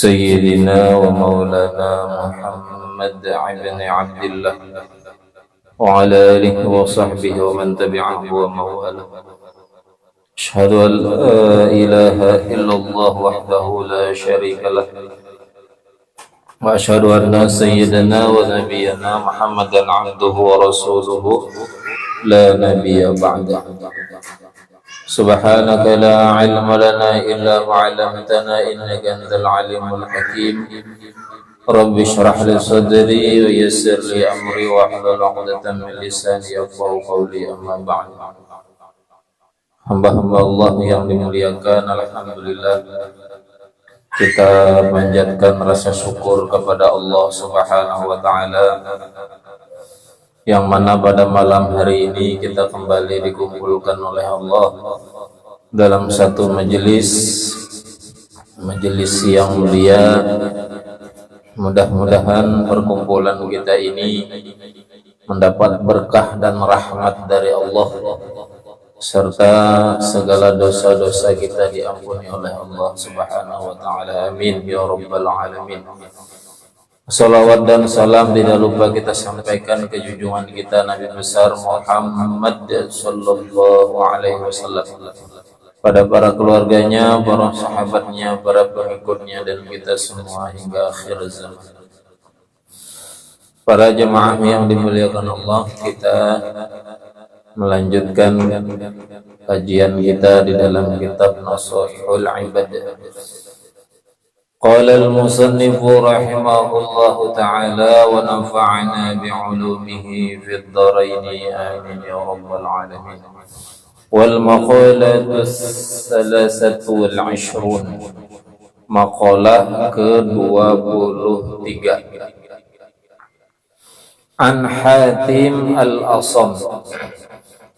سيدنا ومولانا محمد بن عبد الله وعلى آله وصحبه ومن تبعه ومن والاه. أشهد أن لا إله إلا الله وحده لا شريك له، وأشهد أن سيدنا ونبينا محمدا عبده ورسوله لا نبي بعده. سبحانك لا علم لنا إلا ما علمتنا إنك أنت العليم الحكيم. رب اشرح لي صدري ويسر لي أمري واحلل عقدة من لساني يفقهوا قولي. أما بعد، hamba-hamba Allah yang dimuliakan, alhamdulillah kita panjatkan rasa syukur kepada Allah Subhanahu wa taala, yang mana pada malam hari ini kita kembali dikumpulkan oleh Allah dalam satu majelis yang mulia. Mudah-mudahan perkumpulan kita ini mendapat berkah dan rahmat dari Allah, serta segala dosa-dosa kita diampuni oleh Allah Subhanahu wa taala. Amin ya rabbal alamin. Salawat dan salam tidak lupa kita sampaikan ke junjungan kita Nabi besar Muhammad sallallahu alaihi wasallam, pada para keluarganya, para sahabatnya, para pengikutnya, dan kita semua hingga akhir zaman. Para jemaah yang dimuliakan Allah, kita melanjutkan kajian kita di dalam kitab Nashihul Ibad. Qala al-musannif rahimahullahu ta'ala wa nafa'ana bi'ulumihi fid dharain amin ya rabbal alamin. Wal maqalatu salasatu wal 'ishrun, maqalah ke-23, an Hatim al-Asam,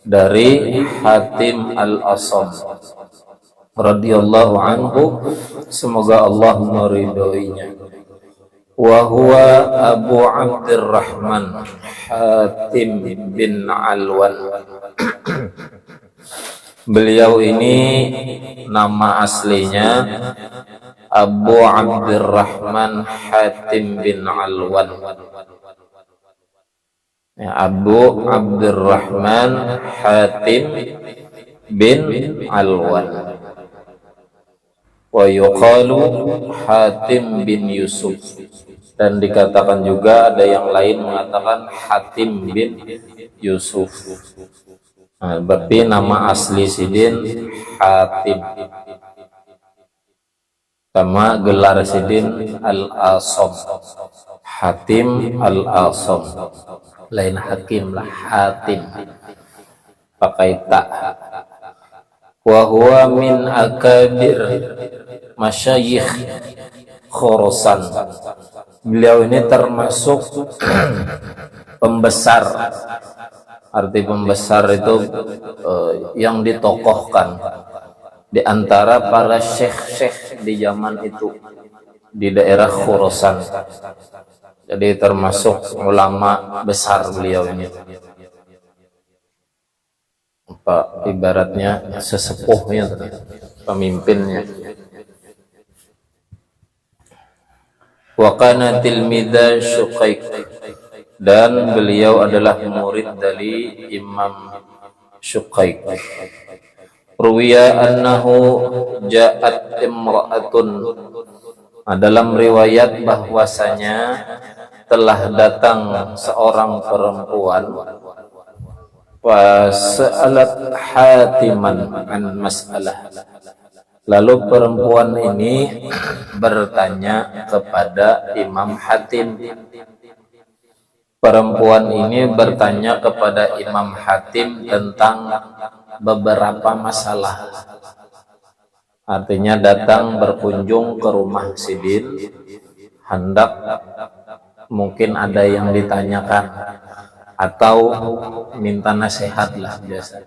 dari Hatim al-Asam radhiyallahu anhu, semoga Allah meridhoinya. Wa huwa Abu Abdurrahman Hatim bin Alwan. Beliau ini nama aslinya Abu Abdurrahman Hatim bin Alwan. Abu Abdurrahman Hatim bin Alwan, wa yuqalu Hatim bin Yusuf, dan dikatakan juga ada yang lain mengatakan Hatim bin Yusuf. Berarti nama asli sidin Hatim, sama gelar sidin Al-Asam, Hatim Al-Asam, lain Hakim lah, Hatim pakai tak. Wa huwa min akabir masyayikh Khurasan. Beliau ini termasuk pembesar. Arti pembesar itu yang ditokohkan di antara para syekh-syekh di zaman itu di daerah Khurasan. Jadi termasuk ulama besar beliau ini. Apa ibaratnya sesepuhnya, pemimpinnya. Wa kana tilmidza Syuqaiq, dan beliau adalah murid dari Imam Syuqaiq. Ruwiya annahu ja'at imra'atun, dalam riwayat bahwasanya telah datang seorang perempuan, wasa'alat Hatiman an mas'alah, lalu perempuan ini bertanya kepada Imam Hatim. Perempuan ini bertanya kepada Imam Hatim tentang beberapa masalah. Artinya datang berkunjung ke rumah sidin, hendak mungkin ada yang ditanyakan atau minta nasihat lah biasa.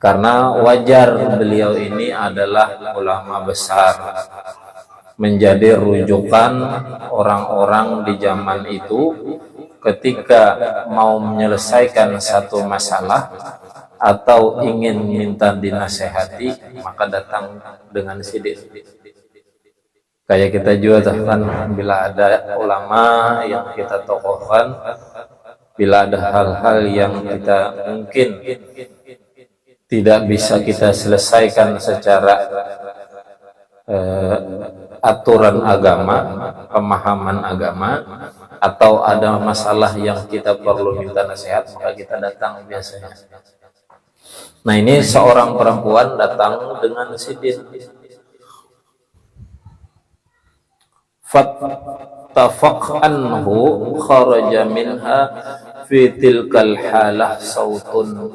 Karena wajar beliau ini adalah ulama besar, menjadi rujukan orang-orang di zaman itu ketika mau menyelesaikan satu masalah atau ingin minta dinasehati, maka datang dengan sidik. Kayak kita juga kan bila ada ulama yang kita tokohkan, bila ada hal-hal yang kita mungkin tidak bisa kita selesaikan secara aturan agama, pemahaman agama, atau ada masalah yang kita perlu minta nasihat, maka kita datang biasanya. Nah, ini seorang perempuan datang dengan sidin. Fattafaq anhu kharaja minha fi tilkal halah sautun.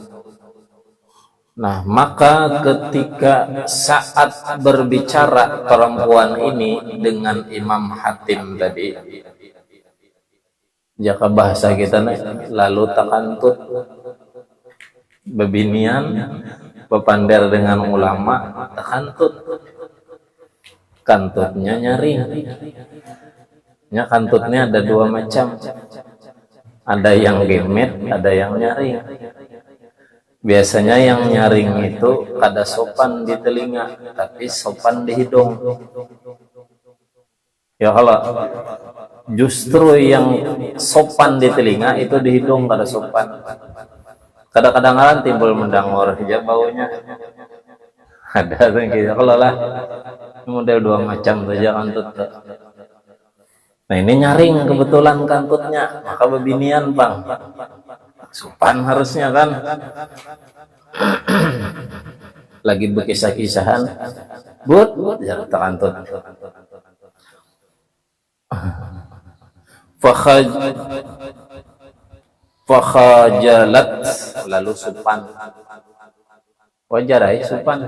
Nah, maka ketika saat berbicara perempuan ini dengan Imam Hatim tadi, jaka bahasa kita lalu takantut, bebinian, bepander dengan ulama, takantut, kantutnya nyaring. Ya, kantutnya ada dua macam, ada yang gemet, ada yang nyaring. Biasanya yang nyaring itu kada sopan di telinga, tapi sopan di hidung. Ya, kalau justru yang sopan di telinga itu di hidung kada sopan. Kadang-kadang timbul mendangor aja baunya. Ada tuh gitu. Kalau lah model dua macam saja kantut. Nah, ini nyaring kebetulan kantutnya, maka bebinian bang. Sopan harusnya kan. Lagi berkisah-kisahan, but ya terantut. Fakhajalat, lalu sopan. Wajar sopan.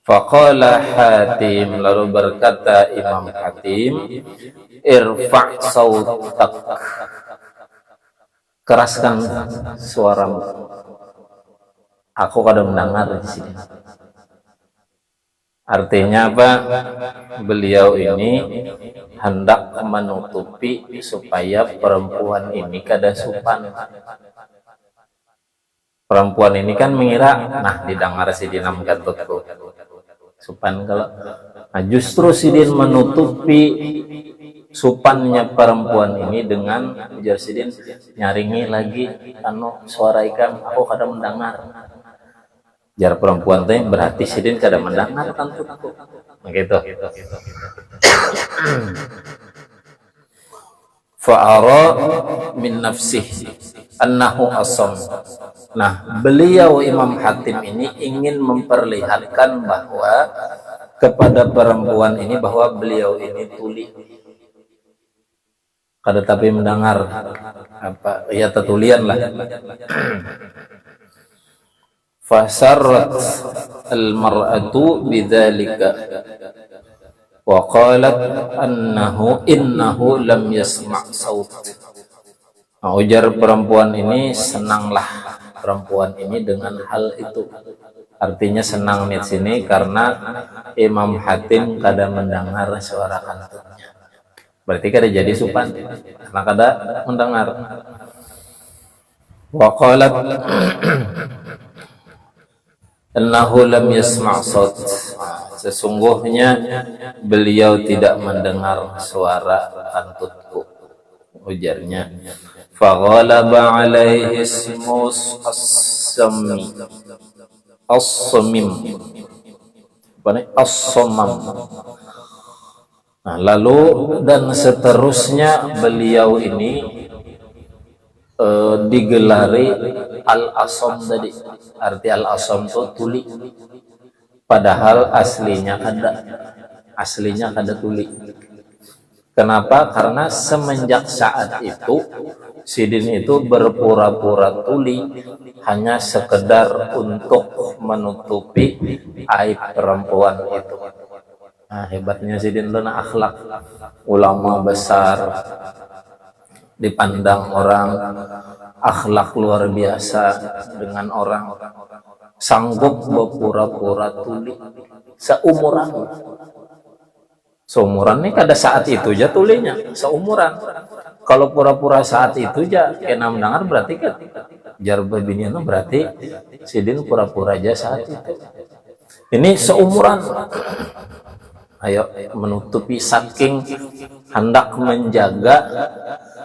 Faqala Hatim, lalu berkata Imam Hatim, irfa' sautak, keraskan suaramu. Aku kadang mendengar di sini. Artinya apa? Beliau ini hendak menutupi supaya perempuan ini kada sopan. Perempuan ini kan mengira, nah didengar si dinam kantutku sopan kalau. Nah, justru Sidin menutupi sopannya perempuan ini dengan ujar Sidin, nyaringi lagi suara ikan, aku kadang mendengar. Jar perempuan teh berarti Sidin kada mendengar kantutku. Begitu. Fa'ara min nafsihi annahu asam. Nah, beliau Imam Hatim ini ingin memperlihatkan bahwa kepada perempuan ini bahwa beliau ini tuli. Kada tapi mendengar apa ya tetulian lah. Fasarrat al-mar'atu bidzalika wa qalat innahu lam yasma' saut. Nah, ujar perempuan ini, senanglah perempuan ini dengan hal itu. Artinya senang di sini karena Imam Hatim kada mendengar suara kantutnya. Berarti kada jadi sopan karena kada mendengar. Wa qalat innahu lam yasma' saut. Sesungguhnya beliau tidak mendengar suara kantutku, ujarnya. Faghalaba alaihi ismus as-samim. As-samam. Nah, lalu dan seterusnya beliau ini digelari al-asam tadi. Arti al-asam itu tuli. Padahal aslinya kada tuli. Kenapa? Karena semenjak saat itu Sidin itu berpura-pura tuli hanya sekedar untuk menutupi aib perempuan itu. Nah, hebatnya Sidin itu akhlak ulama besar, dipandang orang, akhlak luar biasa dengan orang, sanggup berpura-pura tuli seumuran nih kada saat itu aja tulinya seumuran. Kalau pura-pura saat itu aja kena mendengar berarti kan jar bebinian berarti Sidin pura-pura aja saat itu. Ini seumuran. Ayo menutupi saking hendak menjaga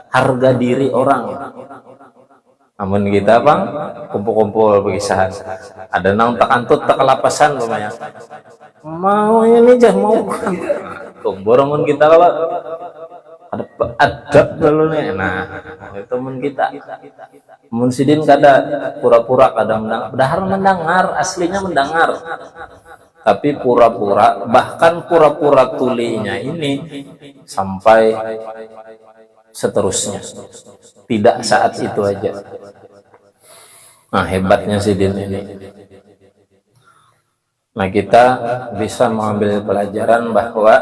harga diri orang. Amun kita bang kumpul-kumpul berkisahan, ada nang tak antut tak kelapasan lumayan. Mau ini jah mau kumpul amun kita kalau ada adab dulu nih. Nah itu temen kita. Mun sidin kada pura-pura kada mendengar, aslinya mendengar. Tapi pura-pura, bahkan pura-pura tulinya ini sampai seterusnya. Tidak saat itu aja. Nah, hebatnya sidin ini. Nah, kita bisa mengambil pelajaran bahwa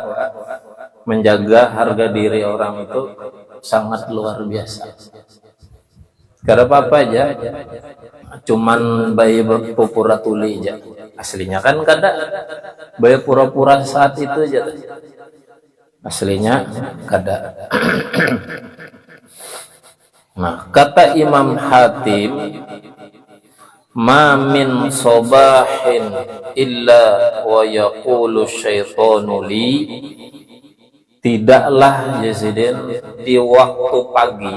menjaga harga diri orang itu sangat luar biasa. Kada apa-apa aja, cuman bayi berpura tuli aja. Aslinya kan kada bayi pura-pura saat itu aja. Aslinya kada. Nah, kata Imam Hatim, ma min sobahin illa wa yaqulu syaitanu li, tidaklah Yazidin di waktu pagi,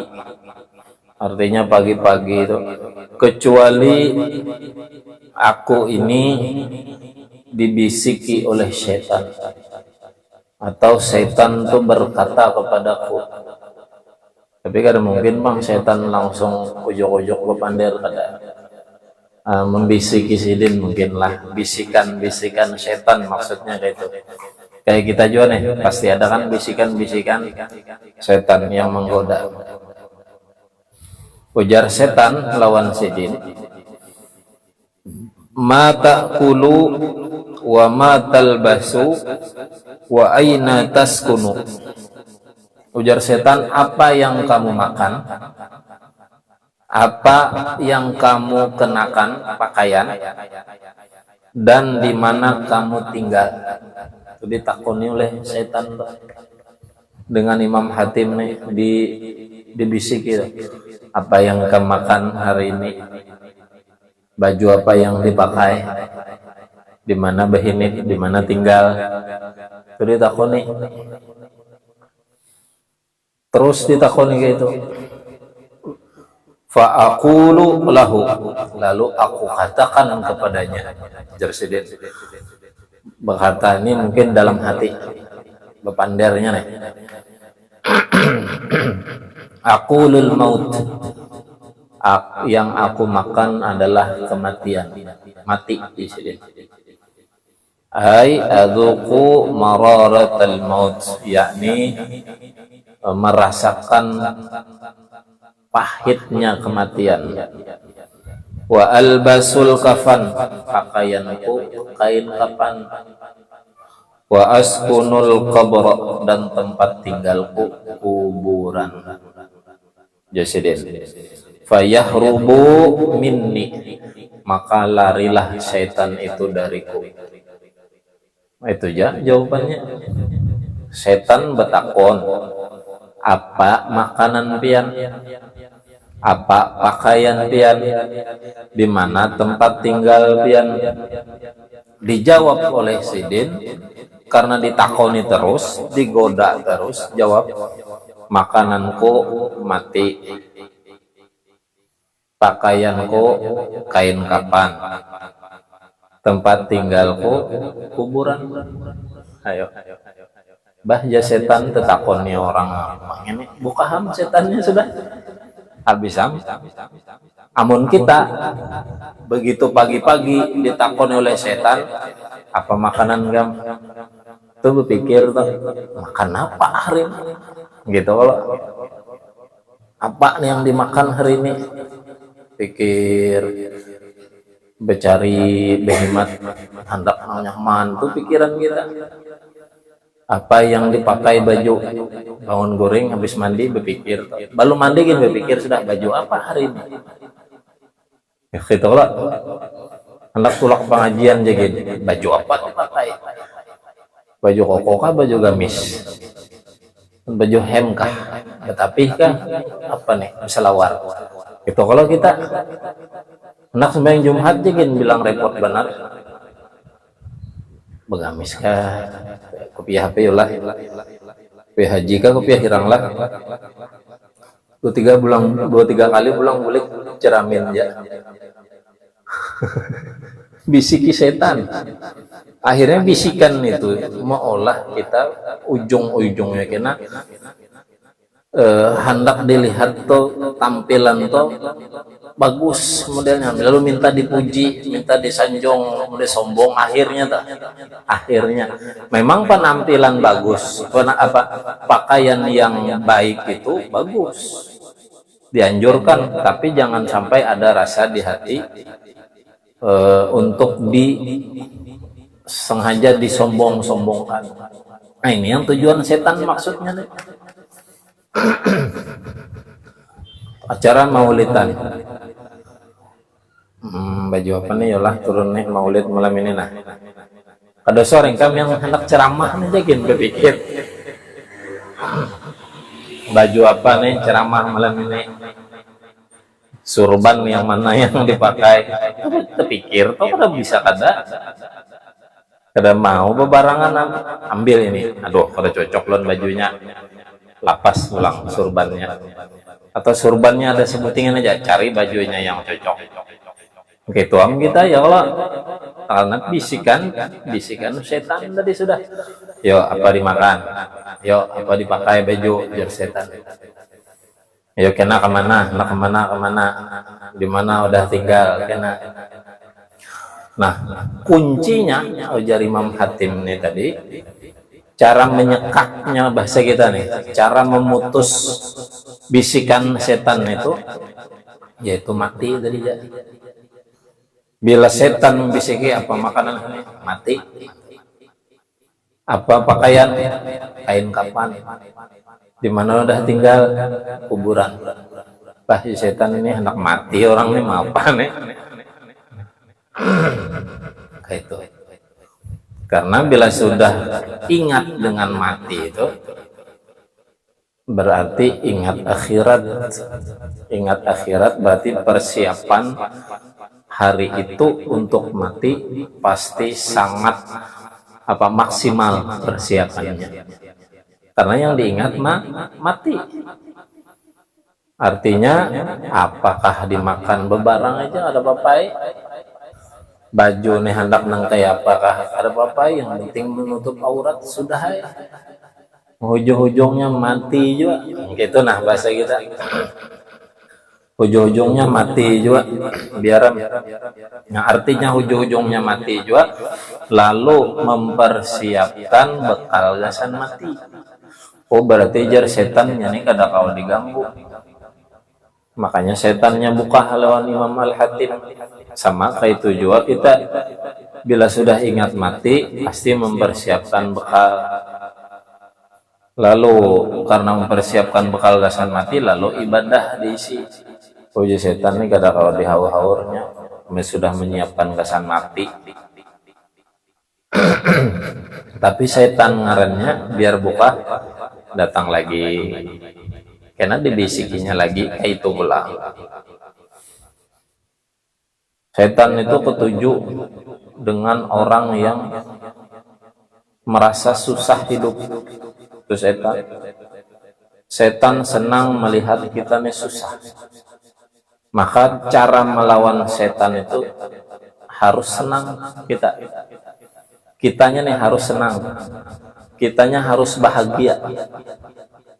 artinya pagi-pagi itu, kecuali aku ini dibisiki oleh setan, atau setan itu berkata kepadaku. Tapi kada mungkin bang setan langsung ujok-ujok ke pander, kada. Membisiki sidin mungkinlah, bisikan-bisikan setan maksudnya kayak itu. Kayak kita juga nih, pasti ada kan bisikan-bisikan setan yang menggoda. Ujar setan lawan sidin, ma ta'kulu wa ma talbasu wa aina taskunu. Ujar setan, apa yang kamu makan, apa yang kamu kenakan pakaian, dan di mana kamu tinggal. Itu ditakoni oleh setan dengan Imam Hatim nih, dibisiki, apa yang kamu makan hari ini, baju apa yang dipakai, di mana behinit, di mana tinggal. Itu ditakoni. Terus ditakoni kayak itu. Fa'aqulu lahu, lalu aku katakan kepadanya. Jersidin berkata ini mungkin dalam hati, bepandernya nih. Aqulul maut, yang aku makan adalah kematian, mati di sini. Ai adzuqu mararatal maut, yakni merasakan pahitnya kematian. Wa albasul kafan, pakaianku kain kafan. Wa askunul qabr, dan tempat tinggalku kuburan. Jasidin fayahrubu minni, maka larilah setan itu dariku. Itu aja jawabannya. Setan betakon, apa makanan pian, apa pakaian pian, di mana tempat tinggal pian. Dijawab oleh sidin, karena ditakoni terus, digoda terus, jawab, makananku mati, pakaianku kain kapan, tempat tinggalku kuburan. Ayo bahja setan tetakoni orang ini buka ham setannya sudah habis ham. Amun kita begitu pagi-pagi ditakoni oleh setan, apa makanan gam, tuh berpikir tuh makan apa hari ini gitu. Kalau apa nih yang dimakan hari ini, pikir becari behemat hendak nyaman tuh pikiran kita. Apa yang dipakai baju, bangun goreng habis mandi berpikir, baru mandi kan berpikir sudah baju apa hari ini. Ya gitu lah, hendak tulak pengajian jadi baju apa dipakai, baju koko kah, baju gamis, baju hem kah, tetapi kah apa nih selawar. Itu kalau kita hendak sembahyang Jumat jadi bilang repot benar. begamis kah kopiah HP lah kopiah haji kah kopiah hirang lah 2-3 kali pulang balik ceramin ya bisiki setan akhirnya bisikan itu maolah kita ujung-ujungnya kena hendak dilihat tuh tampilan tuh bagus modelnya lalu minta dipuji minta disanjung mulai sombong akhirnya memang penampilan bagus pakaian yang baik itu bagus dianjurkan tapi jangan sampai ada rasa di hati untuk sengaja disombong-sombongkan. Nah ini yang tujuan setan maksudnya nih. Acara maulidan baju apa nih yolah turun nih maulid malam ini nah ada sore kami yang hendak ceramah nih jagin berpikir baju apa nih ceramah malam ini surban yang mana yang dipakai terpikir kok pada bisa kada mau bebarangan ambil ini aduh kada cocok lon bajunya lapas pulang surbannya atau surbannya ada sebutingan aja cari bajunya yang cocok oke tuang kita ya Allah karena bisikan setan tadi sudah yo apa dimakan yo apa dipakai baju biar setan yo kena kemana di mana udah tinggal kena nah kuncinya ujar Imam Hatim nih tadi cara menyekaknya bahasa kita nih cara memutus bisikan setan itu yaitu mati tadi jadi bila setan membisiki apa makanan mati apa pakaian kain kapan di mana udah tinggal kuburan bah setan ini hendak mati orang ini mau apa nih kayak itu karena bila sudah ingat dengan mati itu berarti ingat akhirat berarti persiapan hari itu untuk mati pasti sangat maksimal persiapannya karena yang diingat mati artinya apakah dimakan bebarang aja ada papai baju nih hendak nang kayak apakah ada papai yang penting menutup aurat sudah ya ujung-ujungnya mati juga gitu nah bahasa kita ujung-ujungnya mati juga biar yang artinya ujung-ujungnya mati juga lalu mempersiapkan bekal gasan mati berarti jar setannya nih kada kau diganggu makanya setannya buka lawan Imam Al-Hatim sama kayak itu juga kita bila sudah ingat mati pasti mempersiapkan bekal lalu karena mempersiapkan bekal gasan mati lalu ibadah diisi uji setan ini kada kalau dihaur-haurnya sudah menyiapkan gasan mati tapi setan ngarannya biar buka datang lagi karena dibisikinya lagi kayak itu pula setan itu ketujuh dengan orang yang merasa susah hidup itu setan senang melihat kita nih susah maka cara melawan setan itu harus senang kitanya nih harus senang kitanya harus bahagia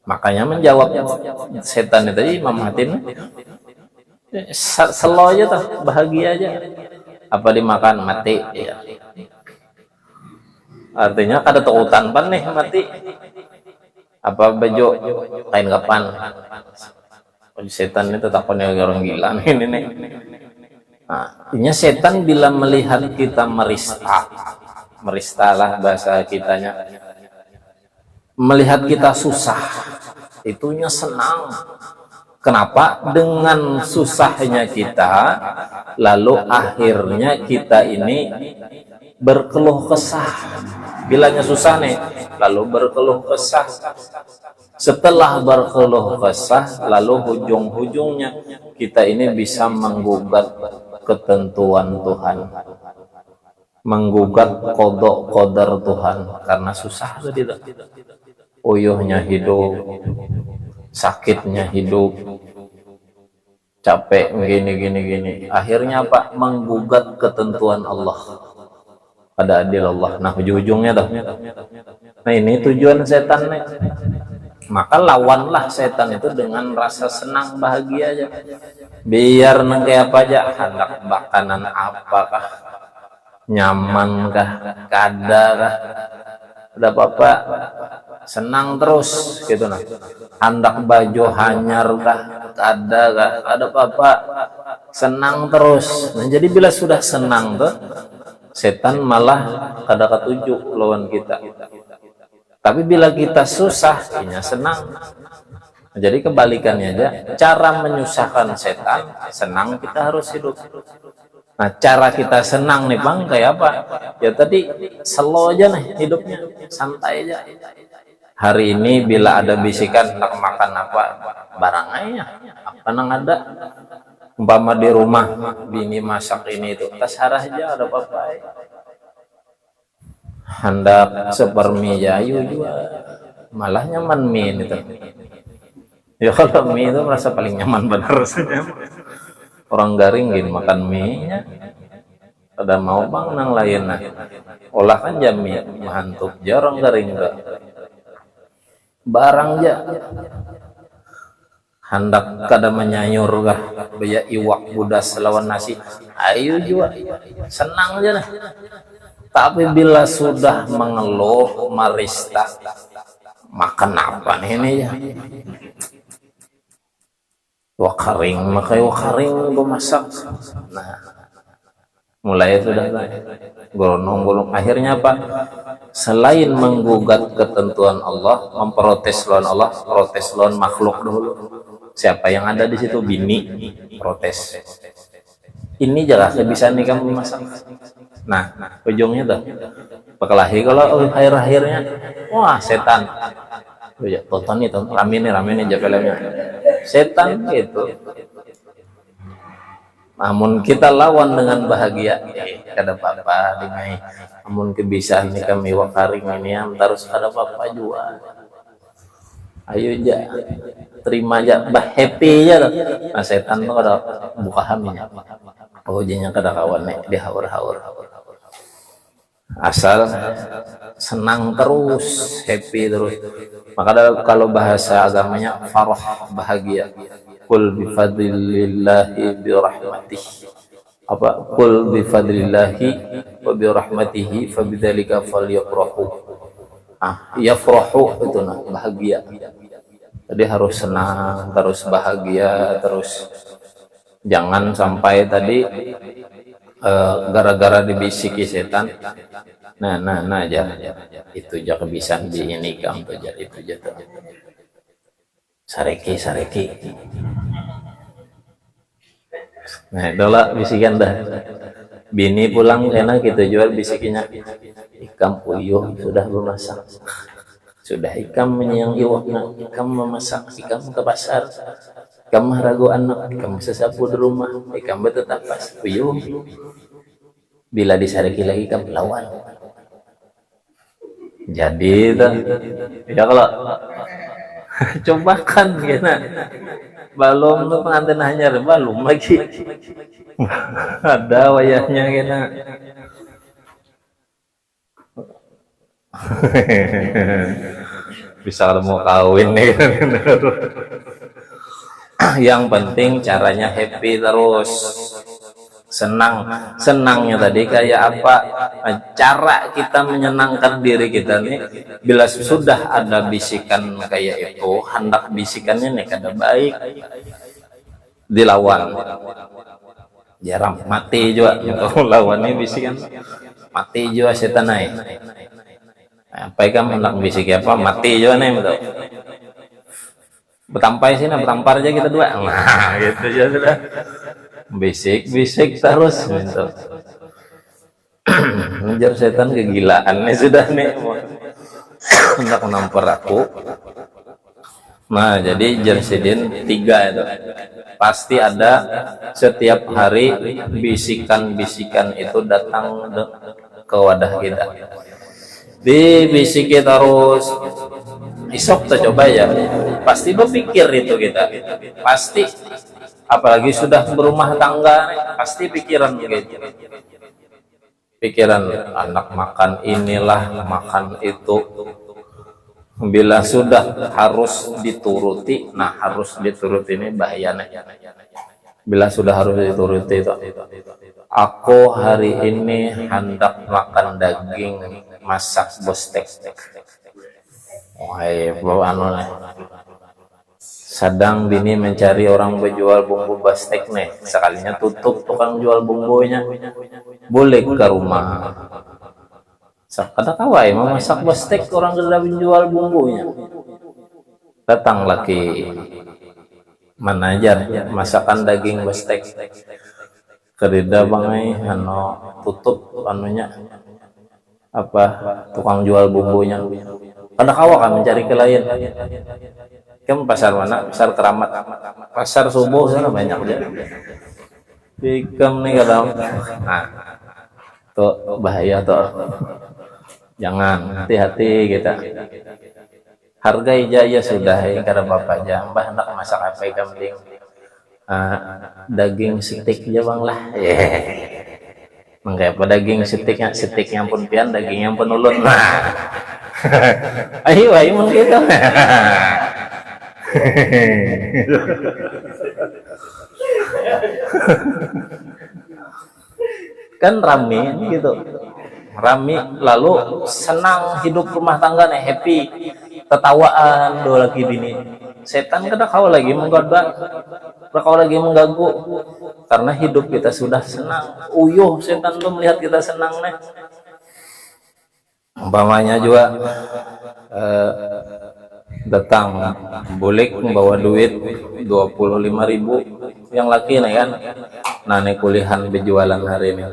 makanya menjawab setan itu Imam Hatim selo aja tuh bahagia aja apa dimakan mati ya. Artinya kada takutan pan nih mati apa baju kain kapan setan itu takutnya orang gila ini nih nah, artinya setan bila melihat kita merista lah bahasa kitanya melihat kita susah itunya senang kenapa dengan susahnya kita lalu akhirnya kita ini berkeluh kesah bilanya susah nih lalu berkeluh kesah setelah berkeluh kesah lalu ujung-ujungnya kita ini bisa menggugat ketentuan Tuhan menggugat qada qadar Tuhan karena susah tadi, uyuhnya hidup, sakitnya hidup, capek gini. Akhirnya apa? Menggugat ketentuan Allah pada adil Allah. Nah, ujung-ujungnya dah. Nah, ini tujuan setan nih. Maka lawanlah setan itu dengan rasa senang bahagia aja. Biar nengke apa aja, hendak makanan apakah, nyaman kah, kada kah, ada apa-apa senang terus gitu nah. Hendak baju hanyar kah, kada kah, ada apa-apa senang terus. Nah, jadi bila sudah senang tuh, setan malah kada ketuju lawan kita. Tapi bila kita susah, dia senang. Jadi kebalikannya aja, cara menyusahkan setan, senang kita harus hidup. Nah, cara kita senang nih Bang, kayak apa? Ya tadi, slow aja nih hidupnya, santai aja. Hari ini bila ada bisikan, nak makan apa, barang aja, apa nang ada. Umpama di rumah, bini masak ini itu, tas harah aja, ada apa-apa. Hendak sepermi ayu juga, malah nyaman mie itu. Ya kalau mie itu merasa paling nyaman benar rasanya. Orang garing gini makan mie-nya, ada mau Bang nang lain nah. Olah kan jam mie, mantap jarang garing enggak. Barang aja. Hendak kada menyayur kah, baya iwak budas lawan nasi, ayo juga, senang aja nah. Tapi bila sudah mengeluh, marista, makan apa nih ini ya? Wakaring, makanya wakaring bemasak. Nah, mulai sudah golong-golong. Akhirnya apa? Selain menggugat ketentuan Allah, memprotes lawan Allah, protes lawan makhluk dulu. Siapa yang ada di situ? Bini, protes. Ini jelas bisa nih kamu masak. Nah, ujungnya tuh berkelahi kalau akhir-akhirnya, wah setan. Ya, tonton nih, rame nih aja filmnya. Setan gitu. Namun kita lawan dengan bahagia. Kada apa-apa dimai. Namun kebiasaan nih kami wakaring ini terus kada apa-apa juga. Ayo aja, terima aja, happy aja. Nah, setan tuh kada buka haminya. Oh, jadinya kada kawan nih, dia haur-haur. Asal senang terus, happy terus. Maka kalau bahasa agamanya farah, bahagia. Qul bi fadlillahi bi rahmatihi. Apa? Qul bi fadlillahi wa bi rahmatihi fa bidzalika falyafrahu. Yafrahu itu nah, bahagia. Jadi harus senang, terus bahagia, terus jangan sampai tadi gara-gara dibisiki setan. Nah aja itu aja kebiasaan di ini kamu tuh jadi itu aja tuh. Sareki. Nah itulah bisikan dah. Bini pulang enak kita jual bisikinya. Ikam puyuh sudah memasak. Sudah ikam menyang iwakna, ikam memasak, ikam ke pasar. Ikam ragu anak, ikam sesapu di rumah, ikam betetapas, puyuh. Bila disareki lagi ikam lawan. Jadi ya kalau cobakan kena balong tuh pengantin hanyar balum lagi ada wayahnya kena bisa mau kawin nih yang penting caranya happy terus, senangnya tadi kayak apa, cara kita menyenangkan diri kita nih. Bila sudah ada bisikan kayak itu, hendak bisikannya nih kada baik dilawan, jarang mati juga lawannya bisikan mati juga setan naik. Apa ikan hendak bisik apa mati juga nih betul. Betampai sini, betampar aja kita dua. Nah, gitu aja sudah. Bisik terus gitu. Ngejar setan kegilaan nih sudah nih. Hendak nampar aku. Nah, jadi Jersidin 3 itu. Pasti ada setiap hari bisikan-bisikan itu datang ke wadah kita. Dibisiki terus, isok tuh coba ya, pasti berpikir itu kita, pasti, apalagi sudah berumah tangga, pasti pikiran begitu, pikiran anak makan inilah, makan itu. Bila sudah harus dituruti, nah harus dituruti ini bahayanya. Bila sudah harus dituruti itu, aku hari ini hendak makan daging masak bostek. Wahai anu nih, sedang bini mencari orang berjual bumbu bostek nih, sekalinya tutup tukang jual bumbunya, boleh ke rumah. Kada kawai mau masak bostek, orang kada menjual bumbunya. Datang laki manajer masakan daging bostek. Kerida bangai anu tutup anunya apa tukang jual bumbunya. Kada kawa kan mencari ke lain. Kamu pasar mana? Pasar Keramat. Pasar Subuh sana banyak dia. Bikam nih kadang. Nah, tuh bahaya tuh. Jangan, hati-hati kita. Hargai jaya sudah ya kada bapak aja. Mbah hendak masak apa kambing. Daging steak aja bang lah. Mengapa daging steaknya pun pian, dagingnya pun ulun. Nah. Ayo mun gitu. Kan rame gitu. Rame lalu senang hidup rumah tangga nih, happy, tertawaan dua laki bini. Setan kada kau lagi menggoda, kada kau lagi mengganggu, karena hidup kita sudah senang. Uyuh setan tuh melihat kita senang nih. Umpamanya juga datang boleh membawa duit 25.000 yang laki nih kan, nane kuliahan berjualan hari ini.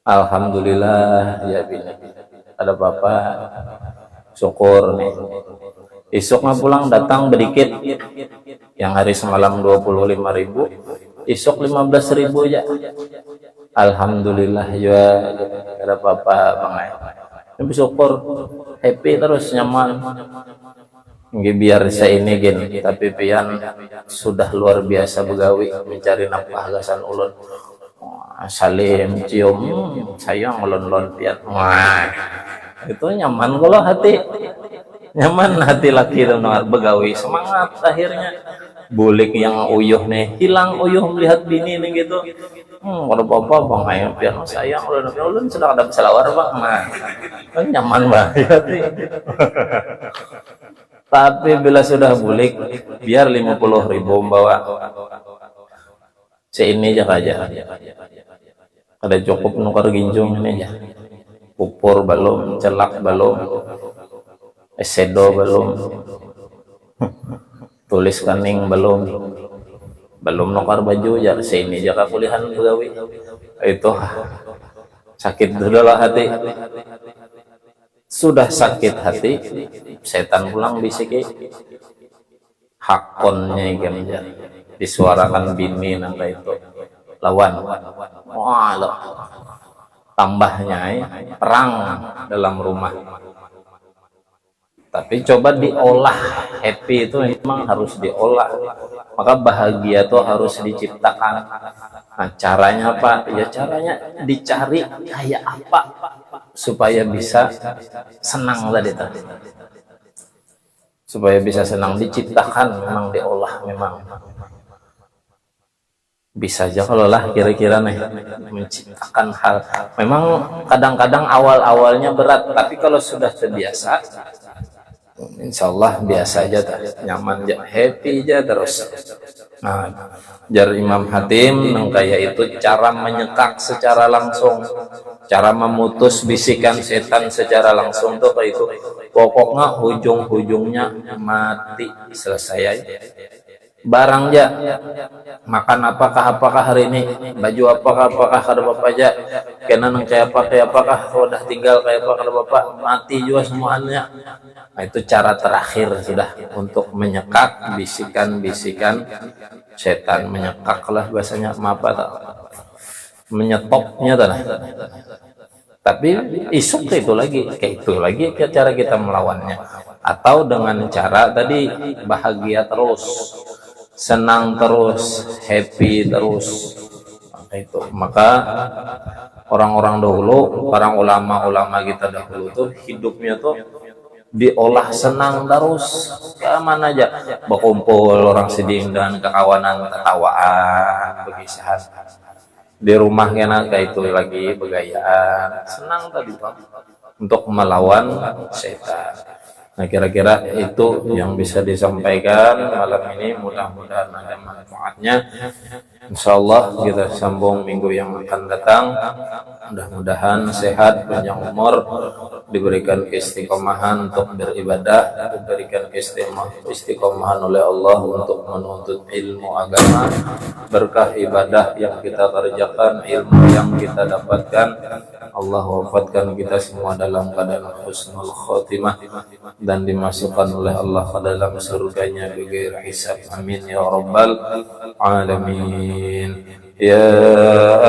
Alhamdulillah ya bini, ada bapak syukur nih. Isoknya pulang datang sedikit, yang hari semalam 25.000, isok 15.000 aja. Alhamdulillah ya ada bapak bangai. Tapi syukur, happy terus nyaman. Biar saya ini gini, tapi pian sudah luar biasa begawi mencari nafkah gasan ulun. Salim cium sayang ulun pian. Wah, itu nyaman kalau hati. Nyaman hati laki itu begawi, semangat akhirnya. Bulik yang uyuh nih, hilang uyuh melihat bini nih gitu. Kalau bapak bang ayam pian sayang ulun sudah ada selawar bang. Nah, kan nyaman banget. Tapi bila sudah bulik, biar 50.000 bawa. Ini aja. Ada cukup nukar ginjung ini aja. Pupur belum, celak belum, esedo belum, tulis kening belum nukar baju ya. Ini aja kuliahan begawi. Itu sakit dulu hati. Sudah sakit hati, setan pulang bisiki hakonnya ikan disuarakan bini nangka itu lawan. Wah, tambahnya perang dalam rumah. Tapi coba diolah, happy itu memang harus diolah. Maka bahagia itu harus diciptakan. Nah, caranya apa? Ya caranya dicari kayak apa supaya bisa senang tadi. Supaya bisa senang diciptakan, memang diolah memang. Bisa aja kalau lah kira-kira nih menciptakan hal. Memang kadang-kadang awal-awalnya berat, tapi kalau sudah terbiasa, insya Allah biasa aja, nyaman aja, happy aja terus. Nah, jar Imam Hatim kayak itu cara menyekak secara langsung, cara memutus bisikan setan secara langsung tuh kayak itu. Pokoknya ujung-ujungnya mati, selesai aja. Barang aja, makan apakah hari ini, baju apakah ada bapak aja, kena kayak apakah udah tinggal kayak apa ada bapak, mati juga semuanya. Nah, itu cara terakhir sudah untuk menyekak bisikan-bisikan setan, menyekak lah bahasanya, apa tak? Menyetopnya tanah. Tapi isuk itu lagi, kayak itu lagi cara kita melawannya. Atau dengan cara tadi bahagia terus, senang terus, happy terus. Itu maka orang-orang dahulu, para ulama-ulama kita dahulu tuh hidupnya tuh diolah senang terus, kemana aja berkumpul orang sedih dan kekawanan, ketawaan, berkisahan di rumah kena kayak itu lagi begayaan, senang tadi Pak untuk melawan setan. Nah kira-kira itu yang bisa disampaikan malam ini, mudah-mudahan ada manfaatnya. Insyaallah kita sambung minggu yang akan datang. Mudah-mudahan sehat, panjang umur, diberikan keistiqomahan untuk beribadah, diberikan keistiqomahan oleh Allah untuk menuntut ilmu agama, berkah ibadah yang kita kerjakan, ilmu yang kita dapatkan. Allah wafatkan kita semua dalam keadaan husnul khotimah dan dimasukkan oleh Allah ke dalam surganya bighairi hisab. Amin ya rabbal alamin. Ya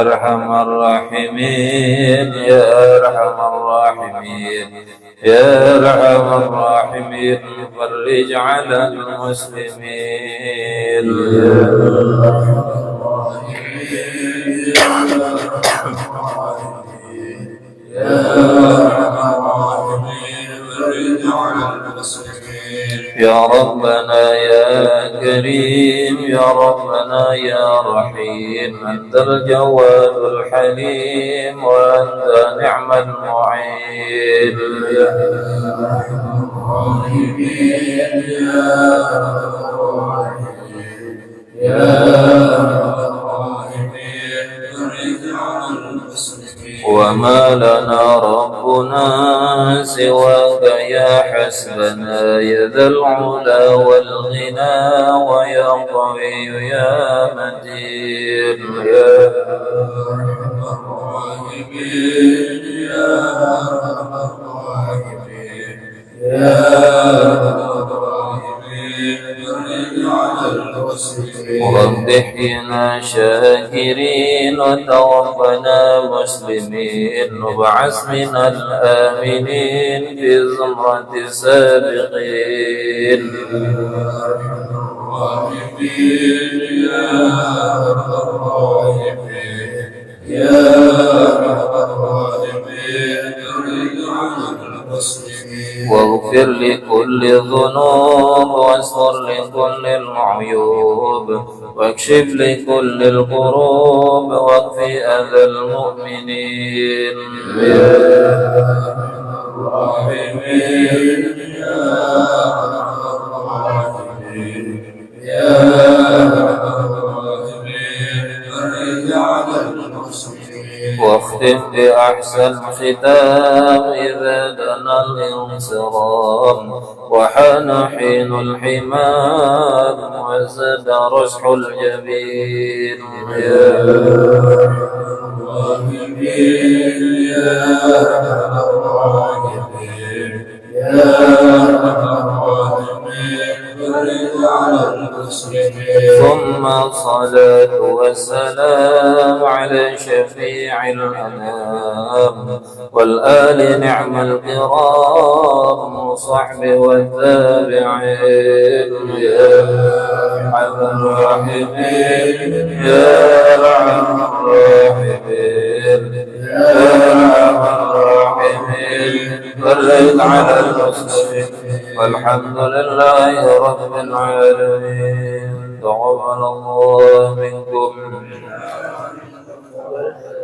arhamar rahimin, ya arhamar rahimin, ya arhamar rahimin, farij 'alal muslimin. Ya arhamar rahimin, ya arhamar rahimin, ya arhamar rahimin, farij 'alal muslimin. Ya Rabbana ya Karim, ya Rabbana ya Rahim, Antal Jawadul Halim, wa anta ni'mal mu'in. Ya Arhamar Rahimin, ya Arhamar Rahimin, ya Arhamar Rahimin, farij 'alal muslimin. وما لنا ربنا سواك يا حسبنا، يا ذا العلا والغنى ويا قوي يا متين. يا أرحم الراحمين، يا أرحم الراحمين، يا أرحم الراحمين، فرج على المسلمين. رب احينا شاكرين وتوفنا مسلمين، وابعث منا الآمنين في زمرة السابقين. يا أرحم الراحمين، يا أرحم الراحمين، يا أرحم الراحمين، فرج على المسلمين. واغفر لكل الذنوب، واستر لكل العيوب، واكشف لكل الكروب، واكفي أذى المؤمنين. يا أرحم الراحمين، يا أرحم الراحمين، يا أرحم الراحمين، فرج على المسلمين. واختم بأحسن ختام إذا دنا الانصرام، وحان حين الحمام، وزاد رشح الجبين. يا أرحم الراحمين، يا أرحم الراحمين، يا أرحم الراحمين، فرج على المسلمين. ثم الصلاة والسلام على شفيع الأنام، والآل نعم الكرام، وصحبه والتابعين. يا أرحم الراحمين، يا أرحم الراحمين، يا أرحم الراحمين، فرج على المسلمين. والحمد لله رب العالمين. تقبل الله منكم.